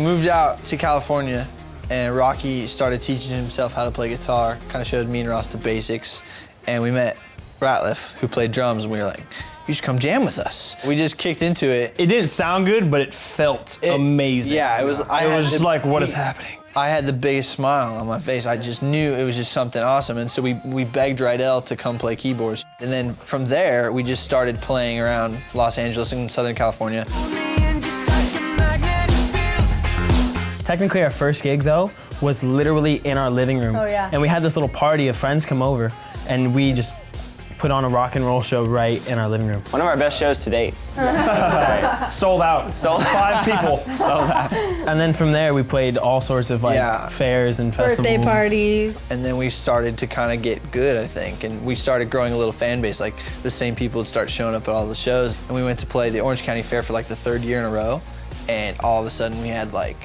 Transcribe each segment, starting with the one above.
moved out to California, and Rocky started teaching himself how to play guitar, kind of showed me and Ross the basics, and we met Ratliff, who played drums, and we were like, you should come jam with us. We just kicked into it. It didn't sound good, but it felt amazing. Yeah, it was. It was just like, what is happening? I had the biggest smile on my face. I just knew it was just something awesome, and so we begged Rydell to come play keyboards. And then from there, we just started playing around Los Angeles and Southern California. Technically, our first gig, though, was literally in our living room. Oh, yeah. And we had this little party of friends come over, and we just put on a rock and roll show right in our living room. One of our best shows to date. Sold out. Sold 5 people. Sold out. And then from there, we played all sorts of fairs and festivals. Birthday parties. And then we started to kind of get good, I think, and we started growing a little fan base. Like, the same people would start showing up at all the shows. And we went to play the Orange County Fair for like the 3rd year in a row, and all of a sudden we had like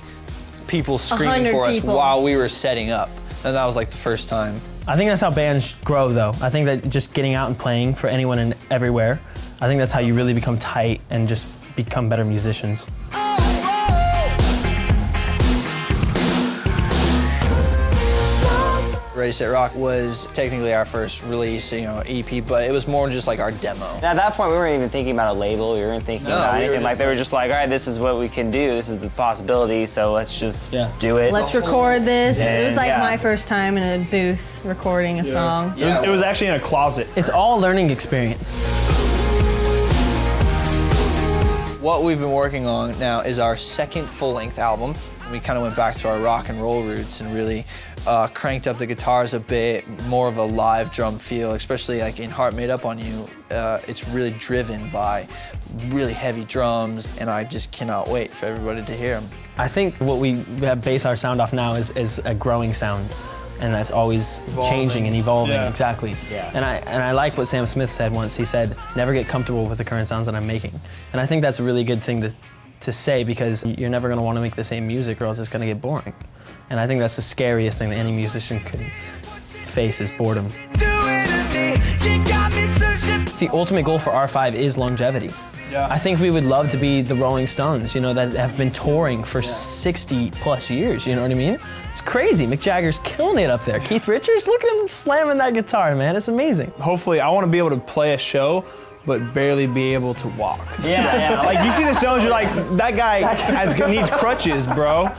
people screaming for us while we were setting up. And that was like the first time. I think that's how bands grow, though. I think that just getting out and playing for anyone and everywhere, I think that's how you really become tight and just become better musicians. Ready, Set, Rock was technically our first release, EP, but it was more just like our demo. At that point, we weren't even thinking about a label. We weren't thinking about anything. Like, they were just like, all right, this is what we can do. This is the possibility, so let's just do it. Let's record this. Yeah. It was like my first time in a booth recording a song. It was actually in a closet. It's all learning experience. What we've been working on now is our 2nd full-length album. We kind of went back to our rock and roll roots and really cranked up the guitars a bit, more of a live drum feel, especially like in Heart Made Up on You. It's really driven by really heavy drums, and I just cannot wait for everybody to hear them. I think what we base our sound off now is a growing sound, and that's always changing and evolving. Yeah. Exactly. Yeah. And I like what Sam Smith said once. He said, "Never get comfortable with the current sounds that I'm making," and I think that's a really good thing to say, because you're never going to want to make the same music, or else it's going to get boring. And I think that's the scariest thing that any musician could face, is boredom. The ultimate goal for R5 is longevity. Yeah. I think we would love to be the Rolling Stones, that have been touring for 60 plus years, you know what I mean? It's crazy. Mick Jagger's killing it up there. Keith Richards, look at him slamming that guitar, man. It's amazing. Hopefully, I want to be able to play a show, but barely be able to walk. Yeah. Like, you see the Stones, you're like, that guy needs crutches, bro,